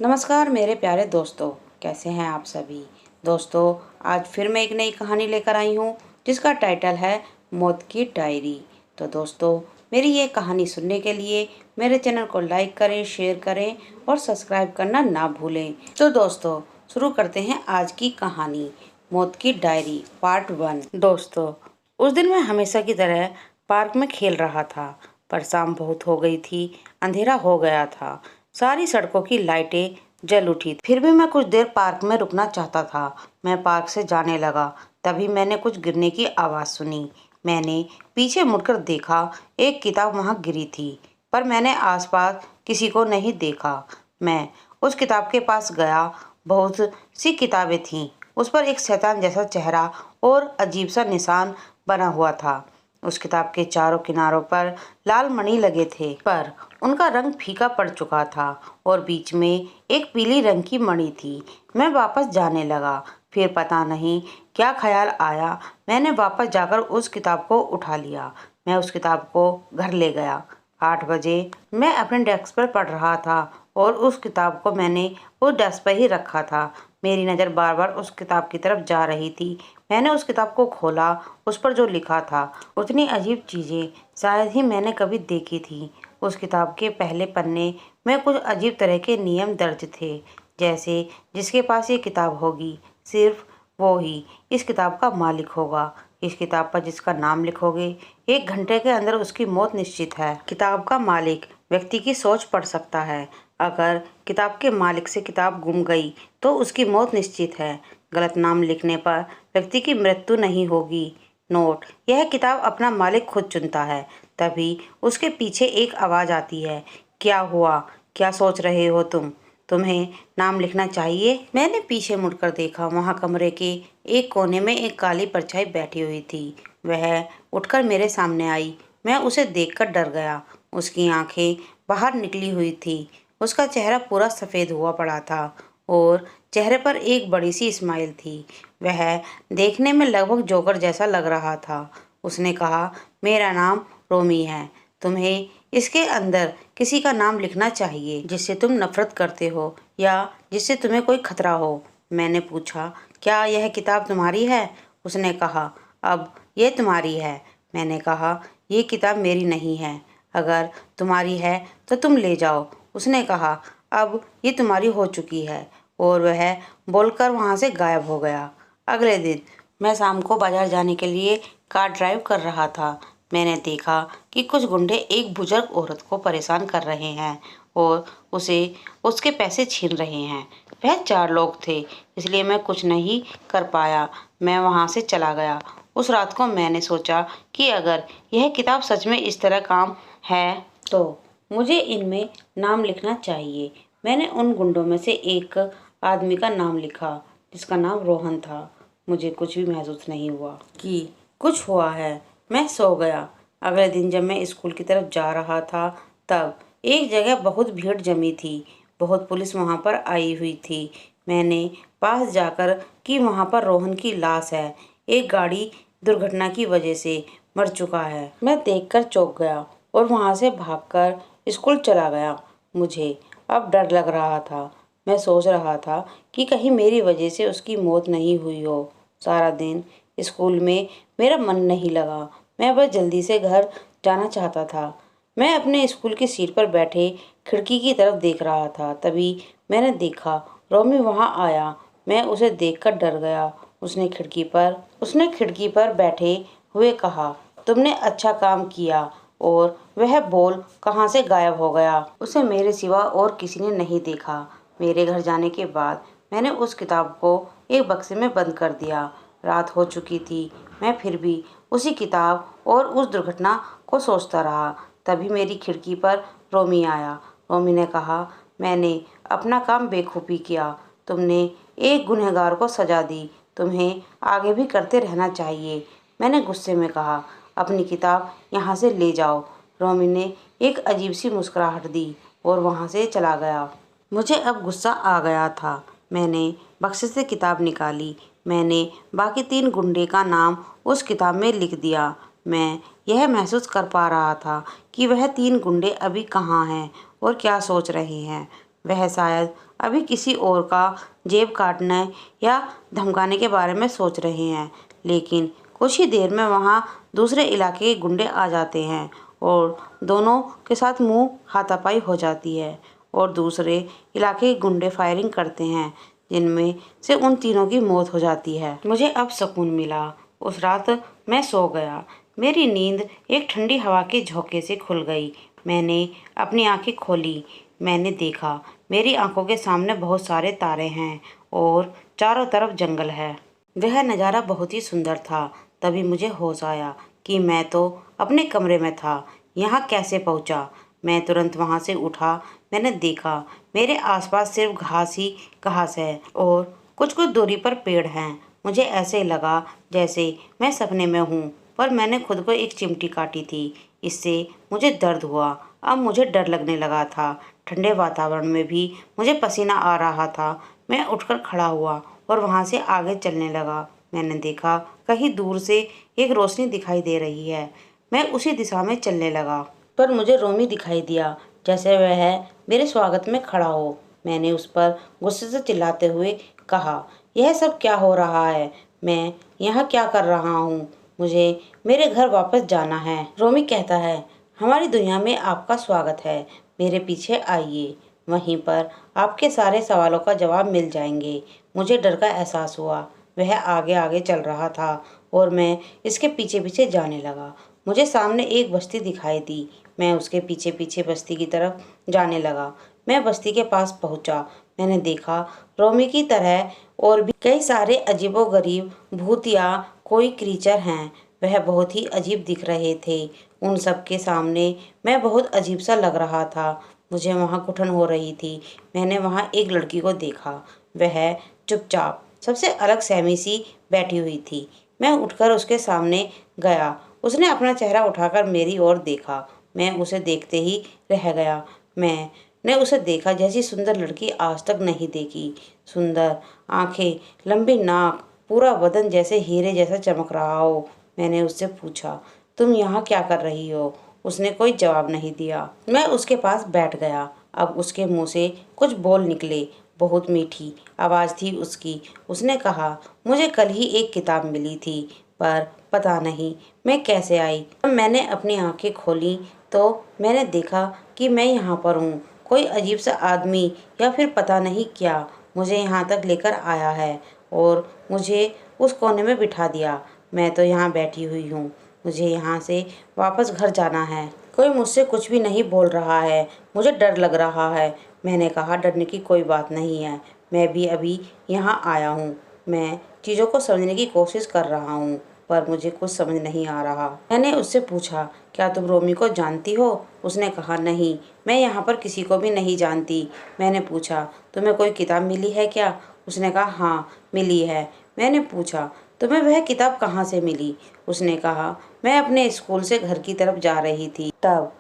नमस्कार मेरे प्यारे दोस्तों, कैसे हैं आप सभी। दोस्तों, आज फिर मैं एक नई कहानी लेकर आई हूँ जिसका टाइटल है मौत की डायरी। तो दोस्तों, मेरी ये कहानी सुनने के लिए मेरे चैनल को लाइक करें, शेयर करें और सब्सक्राइब करना ना भूलें। तो दोस्तों, शुरू करते हैं आज की कहानी मौत की डायरी पार्ट 1। दोस्तों, उस दिन मैं हमेशा की तरह पार्क में खेल रहा था, पर शाम बहुत हो गई थी, अंधेरा हो गया था, सारी सड़कों की लाइटें जल उठी। फिर भी मैं कुछ देर पार्क में रुकना चाहता था। मैं पार्क से जाने लगा, तभी मैंने कुछ गिरने की आवाज़ सुनी। मैंने पीछे मुड़कर देखा, एक किताब वहां गिरी थी, पर मैंने आसपास किसी को नहीं देखा। मैं उस किताब के पास गया। बहुत सी किताबें थीं, उस पर एक शैतान जैसा चेहरा और अजीब सा निशान बना हुआ था। उस किताब के चारों किनारों पर लाल मणि लगे थे, पर उनका रंग फीका पड़ चुका था और बीच में एक पीली रंग की मणि थी। मैं वापस जाने लगा। फिर पता नहीं क्या ख्याल आया, मैंने वापस जाकर उस किताब को उठा लिया। मैं उस किताब को घर ले गया। 8 बजे मैं अपने डेस्क पर पढ़ रहा था और उस किताब को मैंने उस डेस्क पर ही रखा था। मेरी नज़र बार बार उस किताब की तरफ जा रही थी। मैंने उस किताब को खोला। उस पर जो लिखा था, उतनी अजीब चीज़ें शायद ही मैंने कभी देखी थी। उस किताब के पहले पन्ने में कुछ अजीब तरह के नियम दर्ज थे, जैसे जिसके पास ये किताब होगी, सिर्फ वो ही इस किताब का मालिक होगा। इस किताब पर जिसका नाम लिखोगे, 1 घंटे के अंदर उसकी मौत निश्चित है। किताब का मालिक व्यक्ति की सोच पढ़ सकता है। अगर किताब के मालिक से किताब गुम गई तो उसकी मौत निश्चित है। गलत नाम लिखने पर व्यक्ति की मृत्यु नहीं होगी। नोट: यह किताब अपना मालिक खुद चुनता है। तभी उसके पीछे एक आवाज़ आती है, क्या हुआ, क्या सोच रहे हो तुम? तुम्हें नाम लिखना चाहिए? मैंने पीछे मुड़कर देखा। वहाँ कमरे के एक कोने में एक काली परछाई बैठी हुई थी। वह उठकर मेरे सामने आई। मैं उसे देखकर डर गया। उसकी आंखें बाहर निकली हुई थी। उसका चेहरा पूरा सफ़ेद हुआ पड़ा था और चेहरे पर एक बड़ी सी स्माइल थी। वह देखने में लगभग जोकर जैसा लग रहा था। उसने कहा, मेरा नाम रोमी है। तुम्हें इसके अंदर किसी का नाम लिखना चाहिए जिससे तुम नफरत करते हो या जिससे तुम्हें कोई खतरा हो। मैंने पूछा, क्या यह किताब तुम्हारी है? उसने कहा, अब ये तुम्हारी है। मैंने कहा, ये किताब मेरी नहीं है। अगर तुम्हारी है तो तुम ले जाओ। उसने कहा, अब ये तुम्हारी हो चुकी है, और वह बोलकर वहाँ से गायब हो गया। अगले दिन मैं शाम को बाजार जाने के लिए कार ड्राइव कर रहा था। मैंने देखा कि कुछ गुंडे एक बुजुर्ग औरत को परेशान कर रहे हैं और उसे उसके पैसे छीन रहे हैं। वह 4 लोग थे, इसलिए मैं कुछ नहीं कर पाया। मैं वहाँ से चला गया। उस रात को मैंने सोचा कि अगर यह किताब सच में इस तरह काम है तो मुझे इनमें नाम लिखना चाहिए। मैंने उन गुंडों में से एक आदमी का नाम लिखा जिसका नाम रोहन था। मुझे कुछ भी महसूस नहीं हुआ कि कुछ हुआ है। मैं सो गया। अगले दिन जब मैं स्कूल की तरफ जा रहा था, तब एक जगह बहुत भीड़ जमी थी। बहुत पुलिस वहां पर आई हुई थी। मैंने पास जाकर कि वहां पर रोहन की लाश है, एक गाड़ी दुर्घटना की वजह से मर चुका है। मैं देखकर चौंक गया और वहां से भागकर स्कूल चला गया। मुझे अब डर लग रहा था। मैं सोच रहा था कि कहीं मेरी वजह से उसकी मौत नहीं हुई हो। सारा दिन स्कूल में मेरा मन नहीं लगा। मैं बस जल्दी से घर जाना चाहता था। मैं अपने स्कूल की सीट पर बैठे खिड़की की तरफ देख रहा था। तभी मैंने देखा रोमी वहां आया। मैं उसे देखकर डर गया। उसने खिड़की पर बैठे हुए कहा, तुमने अच्छा काम किया, और वह बोल कहाँ से गायब हो गया। उसे मेरे सिवा और किसी ने नहीं देखा। मेरे घर जाने के बाद मैंने उस किताब को एक बक्से में बंद कर दिया। रात हो चुकी थी। मैं फिर भी उसी किताब और उस दुर्घटना को सोचता रहा। तभी मेरी खिड़की पर रोमी आया। रोमी ने कहा, मैंने अपना काम बेखूबी किया। तुमने एक गुनहगार को सजा दी। तुम्हें आगे भी करते रहना चाहिए। मैंने गुस्से में कहा, अपनी किताब यहाँ से ले जाओ। रोमी ने एक अजीब सी मुस्कुराहट दी और वहाँ से चला गया। मुझे अब गुस्सा आ गया था। मैंने बक्से से किताब निकाली। मैंने बाकी 3 गुंडे का नाम उस किताब में लिख दिया। मैं यह महसूस कर पा रहा था कि वह 3 गुंडे अभी कहाँ हैं और क्या सोच रहे हैं। वह शायद अभी किसी और का जेब काटने या धमकाने के बारे में सोच रहे हैं, लेकिन कुछ ही देर में वहाँ दूसरे इलाके के गुंडे आ जाते हैं और दोनों के साथ मुंह हाथापाई हो जाती है और दूसरे इलाके के गुंडे फायरिंग करते हैं, जिनमें से उन तीनों की मौत हो जाती है। मुझे अब सुकून मिला। उस रात मैं सो गया। मेरी नींद एक ठंडी हवा के झोंके से खुल गई। मैंने अपनी आंखें खोली। मैंने देखा मेरी आंखों के सामने बहुत सारे तारे हैं और चारों तरफ जंगल है। वह नज़ारा बहुत ही सुंदर था। तभी मुझे होश आया कि मैं तो अपने कमरे में था। यहाँ कैसे पहुँचा? मैं तुरंत वहाँ से उठा। मैंने देखा मेरे आसपास सिर्फ घास ही घास है और कुछ कुछ दूरी पर पेड़ हैं। मुझे ऐसे लगा जैसे मैं सपने में हूँ, पर मैंने खुद को एक चिमटी काटी थी। इससे मुझे दर्द हुआ। अब मुझे डर लगने लगा था। ठंडे वातावरण में भी मुझे पसीना आ रहा था। मैं उठकर खड़ा हुआ और वहाँ से आगे चलने लगा। मैंने देखा कहीं दूर से एक रोशनी दिखाई दे रही है। मैं उसी दिशा में चलने लगा, पर मुझे रोमी दिखाई दिया, जैसे वह मेरे स्वागत में खड़ा हो। मैंने उस पर गुस्से से चिल्लाते हुए कहा, यह सब क्या हो रहा है? मैं यहाँ क्या कर रहा हूँ? मुझे मेरे घर वापस जाना है। रोमी कहता है, हमारी दुनिया में आपका स्वागत है। मेरे पीछे आइए, वहीं पर आपके सारे सवालों का जवाब मिल जाएंगे। मुझे डर का एहसास हुआ। वह आगे आगे चल रहा था और मैं इसके पीछे पीछे जाने लगा। मुझे सामने एक बस्ती दिखाई दी। मैं उसके पीछे पीछे बस्ती की तरफ जाने लगा। मैं बस्ती के पास पहुंचा। मैंने देखा रोमी की तरह और भी कई सारे अजीबोगरीब भूत या कोई क्रीचर हैं। वह बहुत ही अजीब दिख रहे थे। उन सब के सामने मैं बहुत अजीब सा लग रहा था। मुझे वहाँ घुटन हो रही थी। मैंने वहाँ एक लड़की को देखा। वह चुपचाप सबसे अलग सहमी सी बैठी हुई थी। मैं उठकर उसके सामने गया। उसने अपना चेहरा उठाकर मेरी ओर देखा। मैं उसे देखते ही रह गया। मैंने उसे देखा जैसी सुंदर लड़की आज तक नहीं देखी। सुंदर आंखें, लंबी नाक, पूरा बदन जैसे हीरे जैसा चमक रहा हो। मैंने उससे पूछा, तुम यहाँ क्या कर रही हो? उसने कोई जवाब नहीं दिया। मैं उसके पास बैठ गया। अब उसके मुंह से कुछ बोल निकले। बहुत मीठी आवाज़ थी उसकी। उसने कहा, मुझे कल ही एक किताब मिली थी, पर पता नहीं मैं कैसे आई। जब मैंने अपनी आंखें खोली तो मैंने देखा कि मैं यहाँ पर हूँ। कोई अजीब सा आदमी या फिर पता नहीं क्या मुझे यहाँ तक लेकर आया है और मुझे उस कोने में बिठा दिया। मैं तो यहाँ बैठी हुई हूँ। मुझे यहाँ से वापस घर जाना है। कोई मुझसे कुछ भी नहीं बोल रहा है। मुझे डर लग रहा है। मैंने कहा, डरने की कोई बात नहीं है। मैं भी अभी यहाँ आया हूँ। मैं चीज़ों को समझने की कोशिश कर रहा हूँ, पर मुझे कुछ समझ नहीं आ रहा। मैंने उससे पूछा, क्या तुम रोमी को जानती हो? उसने कहा, नहीं, मैं यहाँ पर किसी को भी नहीं जानती। मैंने पूछा, तुम्हें कोई किताब मिली है क्या? उसने कहा, हाँ मिली है। मैंने पूछा, तुम्हें वह किताब कहाँ से मिली? उसने कहा, मैं अपने स्कूल से घर की तरफ जा रही थी तब।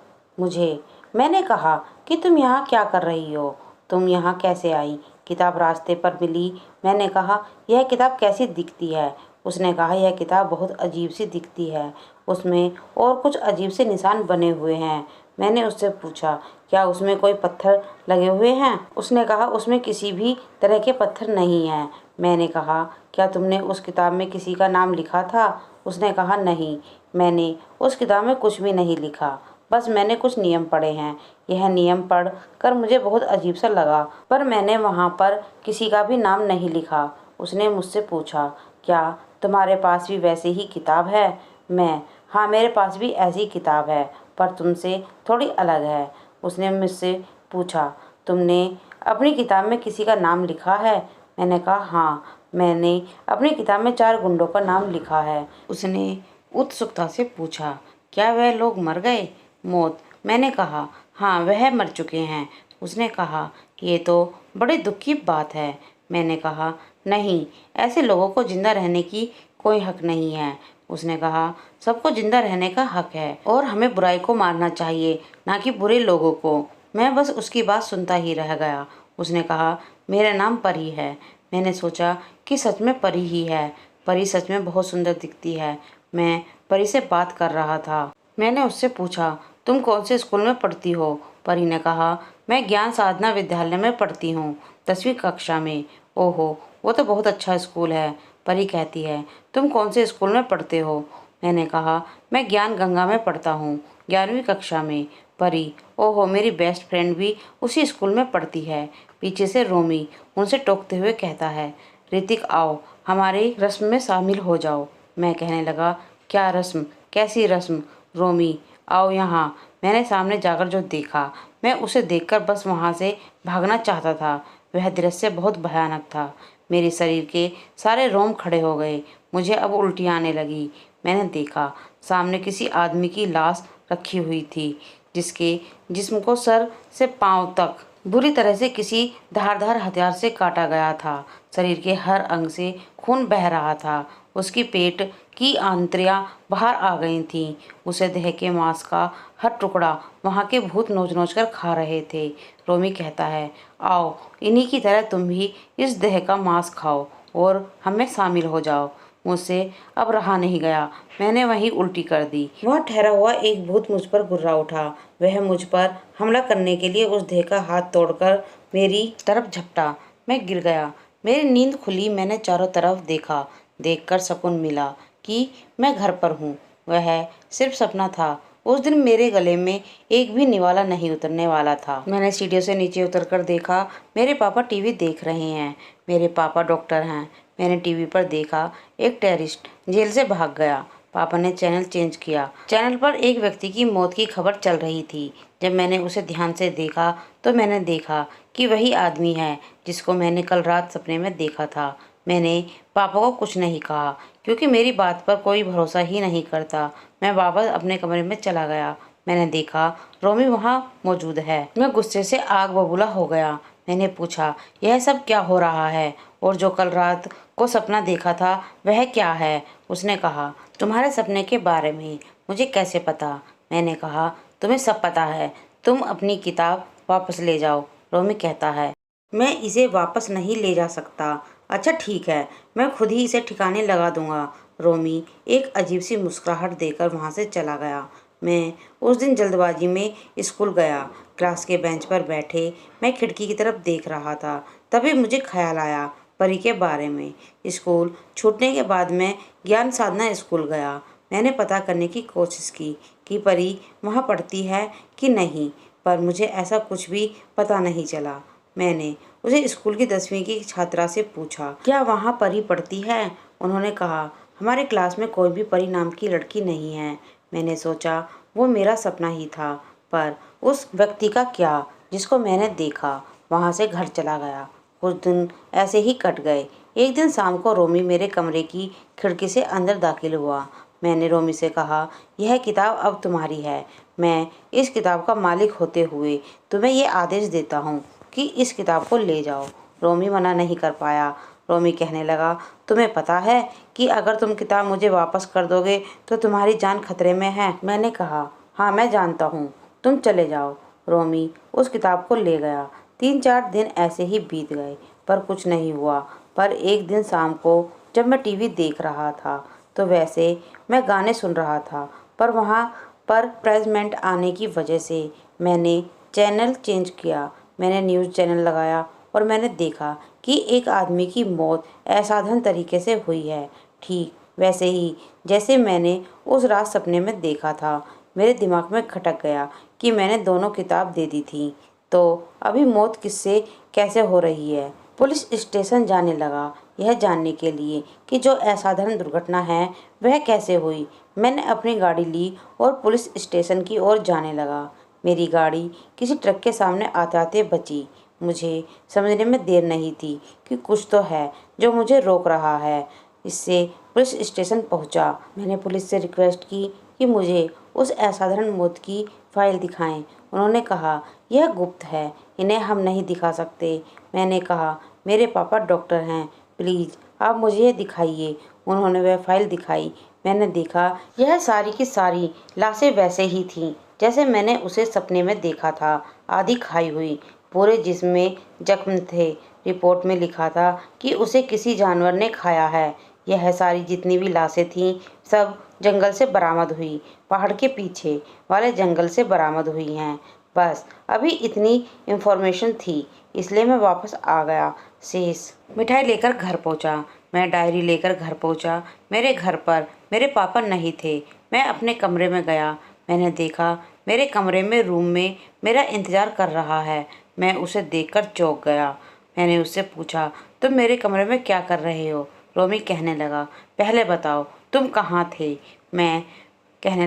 मैंने कहा कि तुम यहाँ क्या कर रही हो? तुम यहाँ कैसे आई? किताब रास्ते पर मिली। मैंने कहा, यह किताब कैसी दिखती है? उसने कहा, यह किताब बहुत अजीब सी दिखती है। उसमें और कुछ अजीब से निशान बने हुए हैं। मैंने उससे पूछा, क्या उसमें कोई पत्थर लगे हुए हैं? उसने कहा, उसमें किसी भी तरह के पत्थर नहीं हैं। मैंने कहा, क्या तुमने उस किताब में किसी का नाम लिखा था? उसने कहा, नहीं, मैंने उस किताब में कुछ भी नहीं लिखा, बस मैंने कुछ नियम पढ़े हैं। यह नियम पढ़ कर मुझे बहुत अजीब सा लगा, पर मैंने वहाँ पर किसी का भी नाम नहीं लिखा। उसने मुझसे पूछा, क्या तुम्हारे पास भी वैसे ही किताब है? हाँ, मेरे पास भी ऐसी किताब है, पर तुमसे थोड़ी अलग है। उसने मुझसे पूछा, तुमने अपनी किताब में किसी का नाम लिखा है? मैंने कहा, हाँ, मैंने अपनी किताब में 4 गुंडों का नाम लिखा है। उसने उत्सुकता से पूछा, क्या वह लोग मर गए? मौत? मैंने कहा, हाँ, वह मर चुके हैं। उसने कहा, ये तो बड़े दुख की बात है। मैंने कहा, नहीं, ऐसे लोगों को जिंदा रहने की कोई हक नहीं है। उसने कहा, सबको जिंदा रहने का हक है और हमें बुराई को मारना चाहिए, ना कि बुरे लोगों को। मैं बस उसकी बात सुनता ही रह गया। उसने कहा, मेरा नाम परी है। मैंने सोचा कि सच में परी ही है। परी सच में बहुत सुंदर दिखती है। मैं परी से बात कर रहा था। मैंने उससे पूछा, तुम कौन से स्कूल में पढ़ती हो? परी ने कहा, मैं ज्ञान साधना विद्यालय में पढ़ती हूँ। 10वीं कक्षा में। ओहो, वो तो बहुत अच्छा स्कूल है। परी कहती है, तुम कौन से स्कूल में पढ़ते हो? मैंने कहा, मैं ज्ञान गंगा में पढ़ता हूँ, 11वीं कक्षा में। परी, ओहो, मेरी बेस्ट फ्रेंड भी उसी स्कूल में पढ़ती है। पीछे से रोमी उनसे टोकते हुए कहता है, ऋतिक आओ, हमारी रस्म में शामिल हो जाओ। मैं कहने लगा, क्या रस्म? कैसी रस्म? रोमी, आओ यहाँ। मैंने सामने जाकर जो देखा, मैं उसे देखकर बस वहाँ से भागना चाहता था। वह दृश्य बहुत भयानक था। मेरे शरीर के सारे रोम खड़े हो गए। मुझे अब उल्टी आने लगी। मैंने देखा, सामने किसी आदमी की लाश रखी हुई थी, जिसके जिस्म को सर से पांव तक बुरी तरह से किसी धारदार हथियार से काटा गया था। शरीर के हर अंग से खून बह रहा था। उसकी पेट की आंतड़ियां बाहर आ गई थीं। उसे देह के मांस का हर टुकड़ा वहाँ के भूत नोच नोच कर खा रहे थे। रोमी कहता है, आओ, इन्हीं की तरह तुम भी इस देह का मांस खाओ और हमें शामिल हो जाओ। मुझसे अब रहा नहीं गया। मैंने वहीं उल्टी कर दी। वह ठहरा हुआ एक भूत मुझ पर गुर्रा उठा। वह मुझ पर हमला करने के लिए उस देह का हाथ तोड़कर मेरी तरफ झपटा। मैं गिर गया। मेरी नींद खुली। मैंने चारों तरफ देखा। देखकर सुकून मिला कि मैं घर पर हूँ। वह सिर्फ सपना था। उस दिन मेरे गले में एक भी निवाला नहीं उतरने वाला था। मैंने सीढ़ियों से नीचे उतरकर देखा, मेरे पापा टीवी देख रहे हैं। मेरे पापा डॉक्टर हैं। मैंने टीवी पर देखा, एक टेररिस्ट जेल से भाग गया। पापा ने चैनल चेंज किया। चैनल पर एक व्यक्ति की मौत की खबर चल रही थी। जब मैंने उसे ध्यान से देखा तो मैंने देखा कि वही आदमी है जिसको मैंने कल रात सपने में देखा था। मैंने पापा को कुछ नहीं कहा, क्योंकि मेरी बात पर कोई भरोसा ही नहीं करता। मैं वापस अपने कमरे में चला गया। मैंने देखा, रोमी वहाँ मौजूद है। मैं गुस्से से आग बबूला हो गया। मैंने पूछा, यह सब क्या हो रहा है? और जो कल रात को सपना देखा था वह क्या है? उसने कहा, तुम्हारे सपने के बारे में मुझे कैसे पता? मैंने कहा, तुम्हें सब पता है। तुम अपनी किताब वापस ले जाओ। रोमी कहता है, मैं इसे वापस नहीं ले जा सकता। अच्छा ठीक है, मैं खुद ही इसे ठिकाने लगा दूंगा। रोमी एक अजीब सी मुस्कुराहट देकर वहाँ से चला गया। मैं उस दिन जल्दबाजी में स्कूल गया। क्लास के बेंच पर बैठे मैं खिड़की की तरफ देख रहा था। तभी मुझे ख्याल आया परी के बारे में। स्कूल छूटने के बाद मैं ज्ञान साधना स्कूल गया। मैंने पता करने की कोशिश की कि परी वहाँ पढ़ती है कि नहीं, पर मुझे ऐसा कुछ भी पता नहीं चला। मैंने उसे स्कूल की 10वीं की छात्रा से पूछा, क्या वहाँ परी पढ़ती है? उन्होंने कहा, हमारे क्लास में कोई भी परी नाम की लड़की नहीं है। मैंने सोचा वो मेरा सपना ही था, पर उस व्यक्ति का क्या जिसको मैंने देखा? वहाँ से घर चला गया। कुछ दिन ऐसे ही कट गए। एक दिन शाम को रोमी मेरे कमरे की खिड़की से अंदर दाखिल हुआ। मैंने रोमी से कहा, यह किताब अब तुम्हारी है। मैं इस किताब का मालिक होते हुए तुम्हें ये आदेश देता हूँ कि इस किताब को ले जाओ। रोमी मना नहीं कर पाया। रोमी कहने लगा, तुम्हें पता है कि अगर तुम किताब मुझे वापस कर दोगे तो तुम्हारी जान खतरे में है। मैंने कहा, हाँ मैं जानता हूँ, तुम चले जाओ। रोमी उस किताब को ले गया। 3-4 दिन ऐसे ही बीत गए, पर कुछ नहीं हुआ। पर एक दिन शाम को जब मैं टीवी देख रहा था तो वैसे मैं गाने सुन रहा था, पर वहाँ पर एडवर्टाइजमेंट आने की वजह से मैंने चैनल चेंज किया। मैंने न्यूज़ चैनल लगाया और मैंने देखा कि एक आदमी की मौत असाधारण तरीके से हुई है, ठीक वैसे ही जैसे मैंने उस रात सपने में देखा था। मेरे दिमाग में खटक गया कि मैंने दोनों किताब दे दी थी, तो अभी मौत किससे कैसे हो रही है। पुलिस स्टेशन जाने लगा यह जानने के लिए कि जो असाधारण दुर्घटना है वह कैसे हुई। मैंने अपनी गाड़ी ली और पुलिस स्टेशन की ओर जाने लगा। मेरी गाड़ी किसी ट्रक के सामने आते आते बची। मुझे समझने में देर नहीं थी कि कुछ तो है जो मुझे रोक रहा है। इससे पुलिस स्टेशन पहुंचा। मैंने पुलिस से रिक्वेस्ट की कि मुझे उस असाधारण मौत की फाइल दिखाएं। उन्होंने कहा, यह गुप्त है, इन्हें हम नहीं दिखा सकते। मैंने कहा, मेरे पापा डॉक्टर हैं, प्लीज़ आप मुझे ये दिखाइए। उन्होंने वह फाइल दिखाई। मैंने देखा यह सारी की सारी लाशें वैसे ही थीं जैसे मैंने उसे सपने में देखा था, आधी खाई हुई, पूरे जिस्म में जख्म थे। रिपोर्ट में लिखा था कि उसे किसी जानवर ने खाया है। यह सारी जितनी भी लाशें थीं सब जंगल से बरामद हुई, पहाड़ के पीछे वाले जंगल से बरामद हुई हैं। बस अभी इतनी इन्फॉर्मेशन थी, इसलिए मैं वापस आ गया। शेष मिठाई लेकर घर पहुंचा। मैं डायरी लेकर घर पहुंचा। मेरे घर पर मेरे पापा नहीं थे। मैं अपने कमरे में गया। मैंने देखा मेरे कमरे में रूम में मेरा इंतज़ार कर रहा है। मैं उसे देखकर चौंक गया। मैंने उससे पूछा, तुम मेरे कमरे में क्या कर रहे हो? रोमी कहने लगा, पहले बताओ तुम कहाँ थे? मैं कहने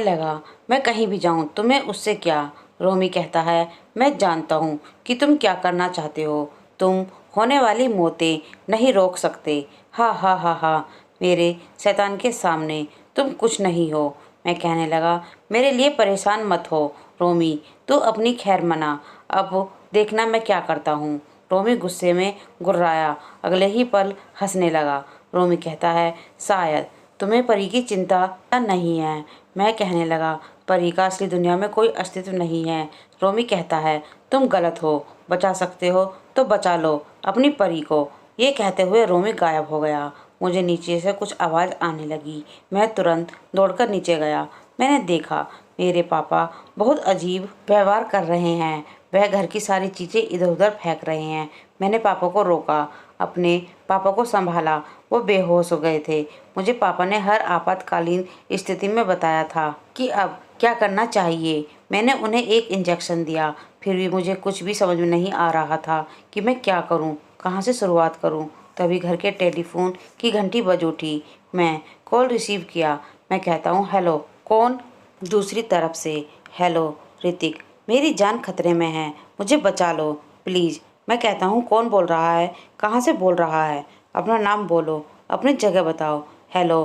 लगा मैं कहीं भी जाऊँ तुम्हें उससे क्या? रोमी कहता है, मैं जानता हूँ कि तुम क्या करना चाहते हो। तुम होने वाली मौतें नहीं रोक सकते। हा हा हा हा, मेरे शैतान के सामने तुम कुछ नहीं हो। मैं कहने लगा, मेरे लिए परेशान मत हो रोमी, तू अपनी खैर मना, अब देखना मैं क्या करता हूँ। रोमी गुस्से में गुर्राया, अगले ही पल हंसने लगा। रोमी कहता है, शायद तुम्हें परी की चिंता नहीं है। मैं कहने लगा, परी का असली दुनिया में कोई अस्तित्व नहीं है। रोमी कहता है, तुम गलत हो, बचा सकते हो तो बचा लो अपनी परी को। ये कहते हुए रोमी गायब हो गया। मुझे नीचे से कुछ आवाज़ आने लगी। मैं तुरंत दौड़कर नीचे गया। मैंने देखा मेरे पापा बहुत अजीब व्यवहार कर रहे हैं। वह घर की सारी चीज़ें इधर उधर फेंक रहे हैं। मैंने पापा को रोका, अपने पापा को संभाला। वो बेहोश हो गए थे। मुझे पापा ने हर आपातकालीन स्थिति में बताया था कि अब क्या करना चाहिए। मैंने उन्हें एक इंजेक्शन दिया, फिर भी मुझे कुछ भी समझ में नहीं आ रहा था कि मैं क्या करूं, कहां से शुरुआत करूं। तभी घर के टेलीफोन की घंटी बज उठी। मैं कॉल रिसीव किया। मैं कहता हूं, हेलो, कौन? दूसरी तरफ से, हेलो ऋतिक, मेरी जान खतरे में है, मुझे बचा लो प्लीज़। मैं कहता हूँ, कौन बोल रहा है? कहाँ से बोल रहा है? अपना नाम बोलो, अपनी जगह बताओ। हेलो,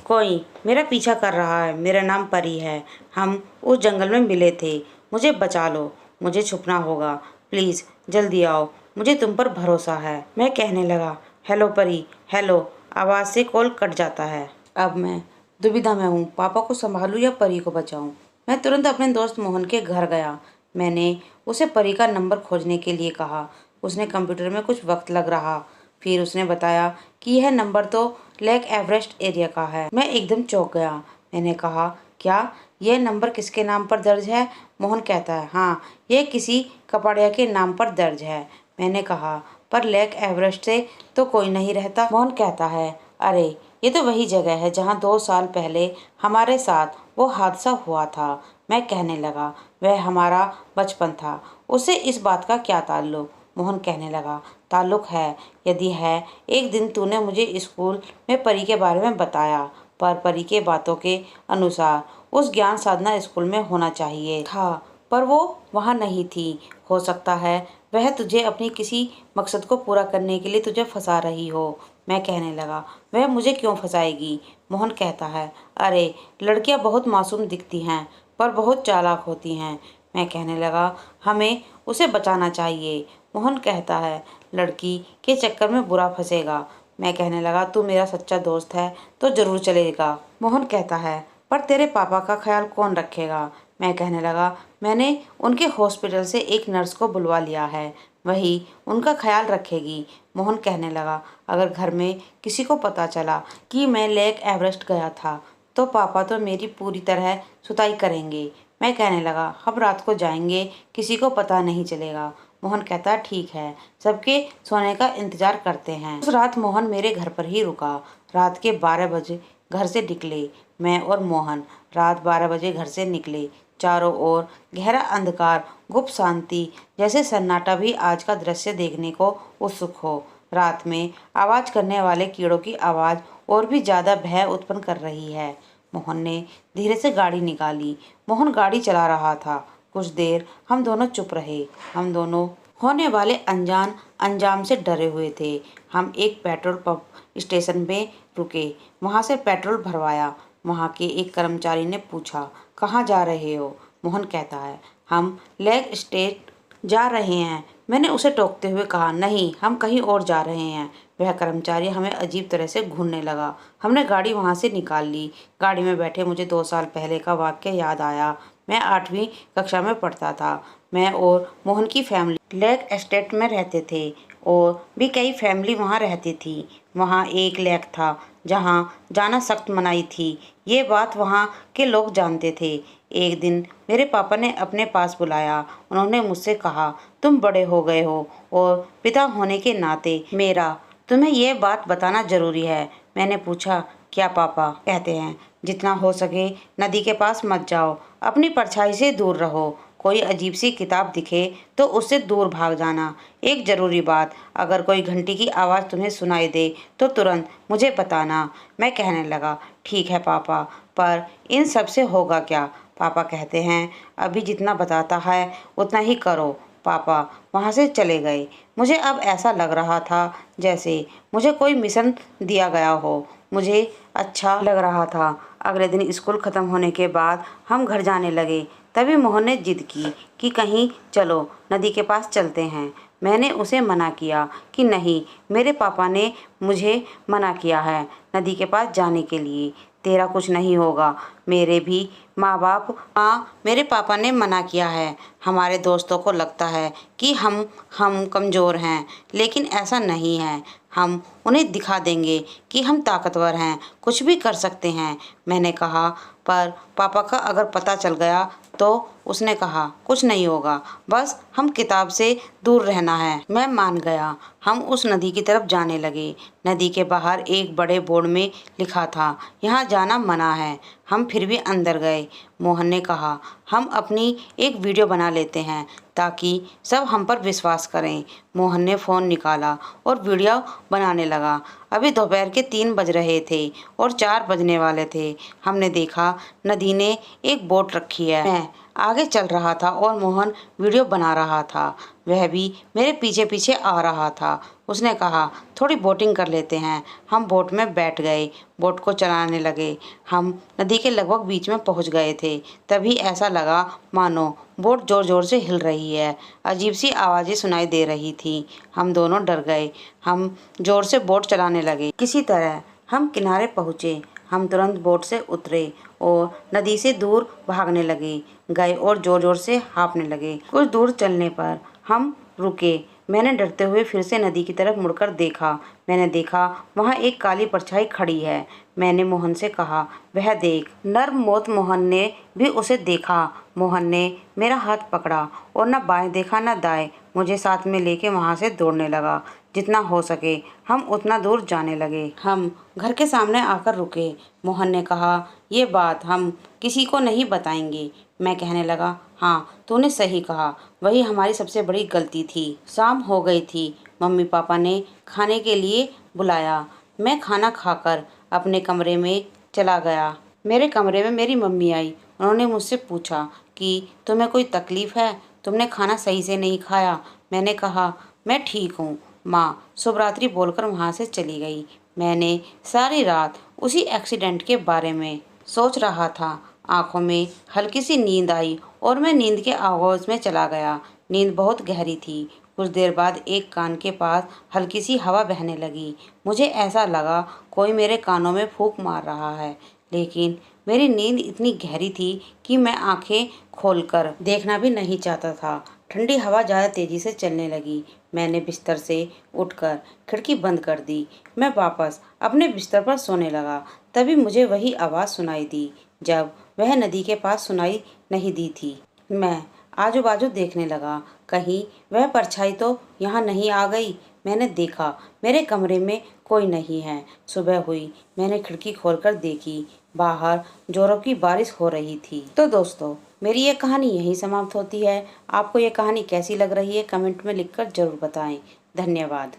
कोई मेरा पीछा कर रहा है, मेरा नाम परी है, हम उस जंगल में मिले थे, मुझे बचा लो, मुझे छुपना होगा, प्लीज़ जल्दी आओ, मुझे तुम पर भरोसा है। मैं कहने लगा, हेलो परी, हेलो। आवाज़ से कॉल कट जाता है। अब मैं दुविधा में हूँ, पापा को संभालूं या परी को बचाऊं। मैं तुरंत अपने दोस्त मोहन के घर गया। मैंने उसे परी का नंबर खोजने के लिए कहा। उसने कंप्यूटर में कुछ वक्त लग रहा, फिर उसने बताया कि यह नंबर तो लेक एवरेस्ट एरिया का है। मैं एकदम चौंक गया। मैंने कहा, क्या यह नंबर किसके नाम पर दर्ज है? मोहन कहता है, हाँ, यह किसी कपड़िया के नाम पर दर्ज है। मैंने कहा, पर लेक एवरेस्ट से तो कोई नहीं रहता। मोहन कहता है, अरे ये तो वही जगह है जहाँ 2 साल पहले हमारे साथ वो हादसा हुआ था। मैं कहने लगा, वह हमारा बचपन था, उससे इस बात का क्या ताल्लुक? मोहन कहने लगा, ताल्लुक है, यदि है, एक दिन तूने मुझे स्कूल में परी के बारे में बताया, पर परी के बातों के अनुसार उस ज्ञान साधना स्कूल में होना चाहिए था, पर वो वहाँ नहीं थी। हो सकता है वह तुझे अपनी किसी मकसद को पूरा करने के लिए तुझे फंसा रही हो। मैं कहने लगा, वह मुझे क्यों फंसाएगी? मोहन कहता है, अरे लड़कियां बहुत मासूम दिखती हैं, पर बहुत चालाक होती हैं। मैं कहने लगा, हमें उसे बचाना चाहिए। मोहन कहता है, लड़की के चक्कर में बुरा फंसेगा। मैं कहने लगा, तू मेरा सच्चा दोस्त है तो जरूर चलेगा। मोहन कहता है, पर तेरे पापा का ख्याल कौन रखेगा? मैं कहने लगा, मैंने उनके हॉस्पिटल से एक नर्स को बुलवा लिया है, वही उनका ख्याल रखेगी। मोहन कहने लगा, अगर घर में किसी को पता चला कि मैं लेक एवरेस्ट गया था तो पापा तो मेरी पूरी तरह सुताई करेंगे। मैं कहने लगा, हम रात को जाएंगे, किसी को पता नहीं चलेगा। मोहन कहता, ठीक है, सबके सोने का इंतजार करते हैं। उस रात मोहन मेरे घर पर ही रुका। रात के 12 बजे घर से निकले। मैं और मोहन रात 12 बजे घर से निकले। चारों ओर गहरा अंधकार, गुप्त शांति, जैसे सन्नाटा भी आज का दृश्य देखने को उत्सुक हो। रात में आवाज करने वाले कीड़ों की आवाज और भी ज्यादा भय उत्पन्न कर रही है। मोहन ने धीरे से गाड़ी निकाली। मोहन गाड़ी चला रहा था। कुछ देर हम दोनों चुप रहे। हम दोनों होने वाले अनजान अंजाम से डरे हुए थे। हम एक पेट्रोल पंप स्टेशन में रुके, वहां से पेट्रोल भरवाया। वहां के एक कर्मचारी ने पूछा, कहाँ जा रहे हो? मोहन कहता है, हम लेक स्टेट जा रहे हैं। मैंने उसे टोकते हुए कहा, नहीं, हम कहीं और जा रहे हैं। वह कर्मचारी हमें अजीब तरह से घूरने लगा। हमने गाड़ी वहां से निकाल ली। गाड़ी में बैठे मुझे 2 साल पहले का वाक्य याद आया। मैं 8वीं कक्षा में पढ़ता था। मैं और मोहन की फैमिली लेक एस्टेट में रहते थे और भी कई फैमिली वहाँ रहती थी। वहाँ एक लेक था जहाँ जाना सख्त मनाही थी। ये बात वहाँ के लोग जानते थे। एक दिन मेरे पापा ने अपने पास बुलाया। उन्होंने मुझसे कहा, तुम बड़े हो गए हो और पिता होने के नाते मेरा तुम्हें ये बात बताना जरूरी है। मैंने पूछा, क्या पापा? कहते हैं, जितना हो सके नदी के पास मत जाओ, अपनी परछाई से दूर रहो। कोई अजीब सी किताब दिखे तो उससे दूर भाग जाना। एक ज़रूरी बात, अगर कोई घंटी की आवाज़ तुम्हें सुनाई दे तो तुरंत मुझे बताना। मैं कहने लगा, ठीक है पापा, पर इन सब से होगा क्या? पापा कहते हैं, अभी जितना बताता है उतना ही करो। पापा वहाँ से चले गए। मुझे अब ऐसा लग रहा था जैसे मुझे कोई मिशन दिया गया हो। मुझे अच्छा लग रहा था। अगले दिन स्कूल ख़त्म होने के बाद हम घर जाने लगे। तभी मोहन ने जिद की कि कहीं चलो, नदी के पास चलते हैं। मैंने उसे मना किया कि नहीं, मेरे पापा ने मुझे मना किया है नदी के पास जाने के लिए। तेरा कुछ नहीं होगा। मेरे भी मेरे पापा ने मना किया है। हमारे दोस्तों को लगता है कि हम कमज़ोर हैं, लेकिन ऐसा नहीं है। हम उन्हें दिखा देंगे कि हम ताकतवर हैं, कुछ भी कर सकते हैं। मैंने कहा, पर पापा का अगर पता चल गया तो? उसने कहा, कुछ नहीं होगा, बस हम किताब से दूर रहना है। मैं मान गया। हम उस नदी की तरफ जाने लगे। नदी के बाहर एक बड़े बोर्ड में लिखा था, यहाँ जाना मना है। हम फिर भी अंदर गए। मोहन ने कहा, हम अपनी एक वीडियो बना लेते हैं ताकि सब हम पर विश्वास करें। मोहन ने फ़ोन निकाला और वीडियो बनाने लगा। अभी दोपहर के 3 बज रहे थे और 4 बजने वाले थे। हमने देखा नदी ने एक बोट रखी है। मैं आगे चल रहा था और मोहन वीडियो बना रहा था। वह भी मेरे पीछे पीछे आ रहा था। उसने कहा, थोड़ी बोटिंग कर लेते हैं। हम बोट में बैठ गए, बोट को चलाने लगे। हम नदी के लगभग बीच में पहुंच गए थे। तभी ऐसा लगा मानो बोट ज़ोर ज़ोर से हिल रही है। अजीब सी आवाज़ें सुनाई दे रही थी। हम दोनों डर गए। हम ज़ोर से बोट चलाने लगे। किसी तरह हम किनारे पहुँचे। हम तुरंत बोट से उतरे और नदी से दूर भागने गए और ज़ोर ज़ोर से हाँफने लगे। कुछ दूर चलने पर हम रुके। मैंने डरते हुए फिर से नदी की तरफ मुड़कर देखा। मैंने देखा वहाँ एक काली परछाई खड़ी है। मैंने मोहन से कहा, वह देख। नर्ममोत मोहन ने भी उसे देखा। मोहन ने मेरा हाथ पकड़ा और न बाएं देखा न दाएं। मुझे साथ में लेके वहाँ से दौड़ने लगा। जितना हो सके हम उतना दूर जाने लगे। हम घर के सामने आकर रुके। मोहन ने कहा, ये बात हम किसी को नहीं बताएंगे। मैं कहने लगा, हाँ तूने सही कहा, वही हमारी सबसे बड़ी गलती थी। शाम हो गई थी। मम्मी पापा ने खाने के लिए बुलाया। मैं खाना खाकर अपने कमरे में चला गया। मेरे कमरे में मेरी मम्मी आई। उन्होंने मुझसे पूछा कि तुम्हें कोई तकलीफ़ है, तुमने खाना सही से नहीं खाया। मैंने कहा, मैं ठीक हूँ माँ। शुभ रात्रि बोलकर वहाँ से चली गई। मैंने सारी रात उसी एक्सीडेंट के बारे में सोच रहा था। आंखों में हल्की सी नींद आई और मैं नींद के आगोश में चला गया। नींद बहुत गहरी थी। कुछ देर बाद एक कान के पास हल्की सी हवा बहने लगी। मुझे ऐसा लगा कोई मेरे कानों में फूंक मार रहा है, लेकिन मेरी नींद इतनी गहरी थी कि मैं आंखें खोलकर देखना भी नहीं चाहता था। ठंडी हवा ज़्यादा तेज़ी से चलने लगी। मैंने बिस्तर से उठकर खिड़की बंद कर दी। मैं वापस अपने बिस्तर पर सोने लगा। तभी मुझे वही आवाज़ सुनाई दी जब वह नदी के पास सुनाई नहीं दी थी। मैं आजू बाजू देखने लगा, कहीं वह परछाई तो यहाँ नहीं आ गई। मैंने देखा मेरे कमरे में कोई नहीं है। सुबह हुई। मैंने खिड़की खोलकर देखी, बाहर जोरों की बारिश हो रही थी। तो दोस्तों, मेरी ये कहानी यहीं समाप्त होती है। आपको ये कहानी कैसी लग रही है कमेंट में लिखकर ज़रूर बताएं। धन्यवाद।